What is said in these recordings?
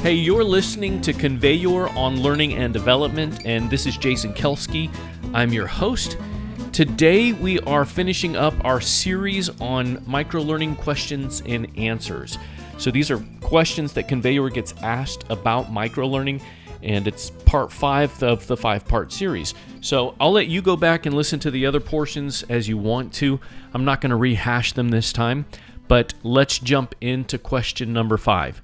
Hey, you're listening to ConveYour on Learning and Development, and this is Jason Kelske. I'm your host. Today we are finishing up our series on microlearning questions and answers. So these are questions that ConveYour gets asked about microlearning, and it's part 5 of the 5-part series. So I'll let you go back and listen to the other portions as you want to. I'm not going to rehash them this time, but let's jump into question number 5,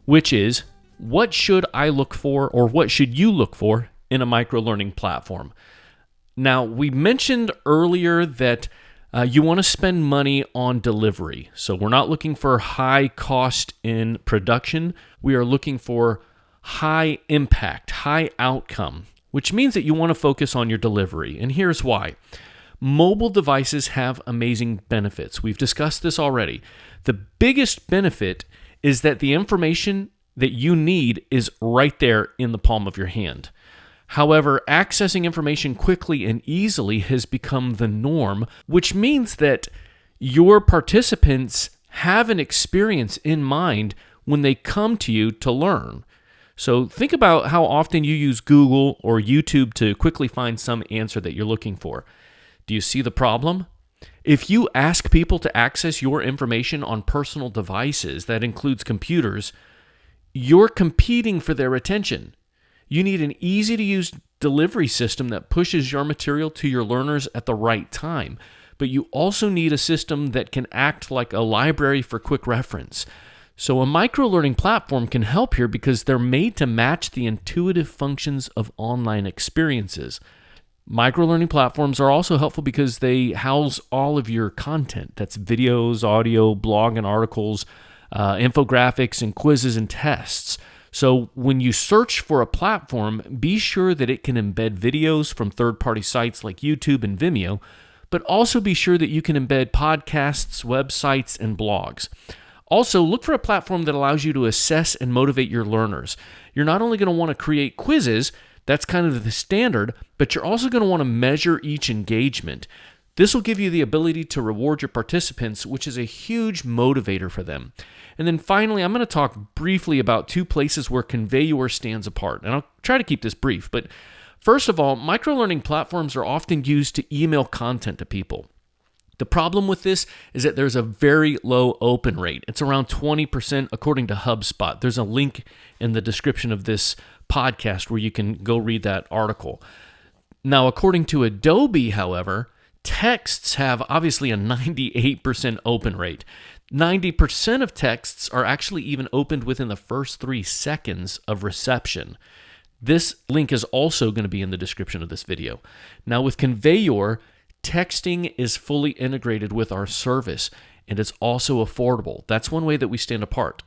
which is, what should I look for, or what should you look for in a microlearning platform? Now, we mentioned earlier that you want to spend money on delivery. So we're not looking for high cost in production. We are looking for high impact, high outcome, which means that you want to focus on your delivery. And here's why. Mobile devices have amazing benefits. We've discussed this already. The biggest benefit is that the information that you need is right there in the palm of your hand. However, accessing information quickly and easily has become the norm, which means that your participants have an experience in mind when they come to you to learn. So think about how often you use Google or YouTube to quickly find some answer that you're looking for. Do you see the problem? If you ask people to access your information on personal devices, that includes computers, you're competing for their attention. You need an easy-to-use delivery system that pushes your material to your learners at the right time. But you also need a system that can act like a library for quick reference. So a microlearning platform can help here because they're made to match the intuitive functions of online experiences. Microlearning platforms are also helpful because they house all of your content. That's videos, audio, blog and articles, infographics, and quizzes and tests. So when you search for a platform, be sure that it can embed videos from third-party sites like YouTube and Vimeo, but also be sure that you can embed podcasts, websites, and blogs. Also, look for a platform that allows you to assess and motivate your learners. You're not only going to want to create quizzes, that's kind of the standard, but you're also going to want to measure each engagement. This will give you the ability to reward your participants, which is a huge motivator for them. And then finally, I'm going to talk briefly about 2 places where ConveYour stands apart. And I'll try to keep this brief. But first of all, microlearning platforms are often used to email content to people. The problem with this is that there's a very low open rate. It's around 20% according to HubSpot. There's a link in the description of this podcast where you can go read that article. Now, according to Adobe, however, texts have obviously a 98% open rate. 90% of texts are actually even opened within the first 3 seconds of reception. This link is also going to be in the description of this video. Now with ConveYour, texting is fully integrated with our service, and it's also affordable. That's one way that we stand apart.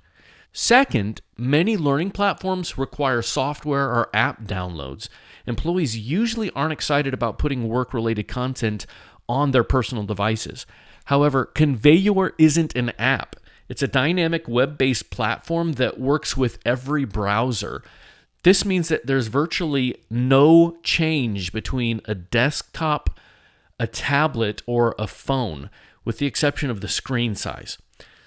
Second, many learning platforms require software or app downloads. Employees usually aren't excited about putting work-related content on their personal devices. However, ConveYour isn't an app. It's a dynamic web-based platform that works with every browser. This means that there's virtually no change between a desktop, a tablet, or a phone, with the exception of the screen size.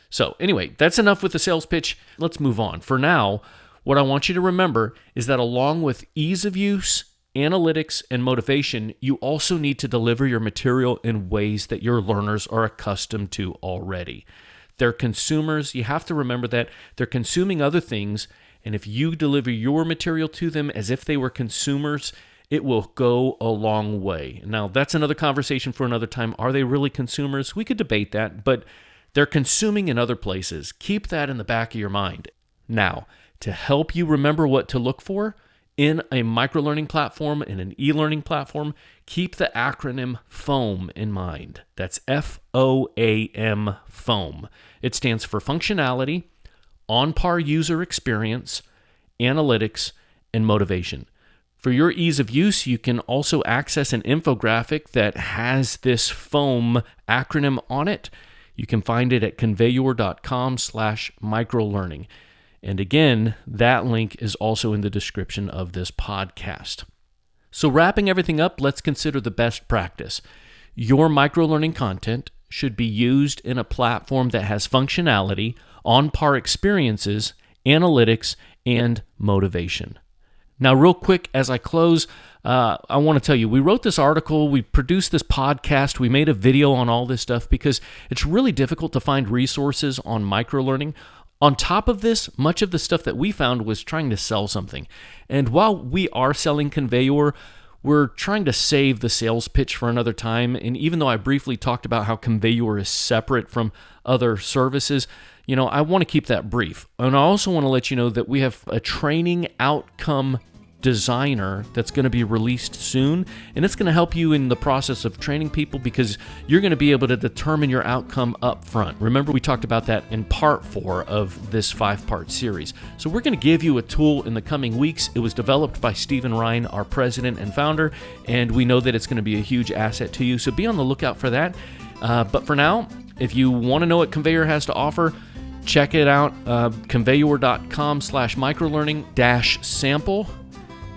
So anyway, that's enough with the sales pitch. Let's move on. For now, what I want you to remember is that along with ease of use, analytics, and motivation, you also need to deliver your material in ways that your learners are accustomed to already. They're consumers. You have to remember that they're consuming other things, and if you deliver your material to them as if they were consumers, it will go a long way. Now, that's another conversation for another time. Are they really consumers? We could debate that, but they're consuming in other places. Keep that in the back of your mind. Now, to help you remember what to look for in a microlearning platform, in an e-learning platform, keep the acronym FOAM in mind. That's F-O-A-M, FOAM. It stands for functionality, on-par user experience, analytics, and motivation. For your ease of use, you can also access an infographic that has this FOAM acronym on it. You can find it at conveyor.com/microlearning. And again, that link is also in the description of this podcast. So wrapping everything up, let's consider the best practice. Your microlearning content should be used in a platform that has functionality, on-par experiences, analytics, and motivation. Now, real quick, as I close, I want to tell you, we wrote this article, we produced this podcast, we made a video on all this stuff because it's really difficult to find resources on microlearning. On top of this, much of the stuff that we found was trying to sell something. And while we are selling ConveYour, we're trying to save the sales pitch for another time. And even though I briefly talked about how ConveYour is separate from other services, I want to keep that brief. And I also want to let you know that we have a training outcome designer that's going to be released soon, and it's going to help you in the process of training people because you're going to be able to determine your outcome up front. Remember, we talked about that in part 4 of this 5-part series. So we're going to give you a tool in the coming weeks. It was developed by Stephen Ryan, our president and founder, and we know that it's going to be a huge asset to you. So be on the lookout for that. But for now, if you want to know what ConveYour has to offer, check it out, conveyor.com/microlearning-sample.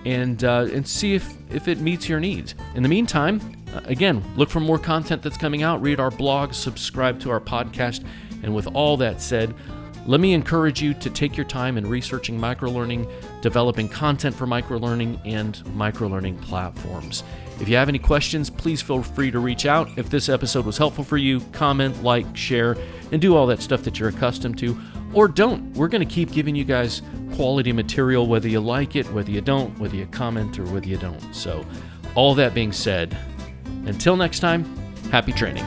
And see if it meets your needs. In the meantime, again, look for more content that's coming out, read our blog, subscribe to our podcast, and with all that said, let me encourage you to take your time in researching microlearning, developing content for microlearning, and microlearning platforms. If you have any questions, please feel free to reach out. If this episode was helpful for you, comment, like, share, and do all that stuff that you're accustomed to. Or don't. We're going to keep giving you guys quality material, whether you like it, whether you don't, whether you comment, or whether you don't. So, all that being said, until next time, happy training.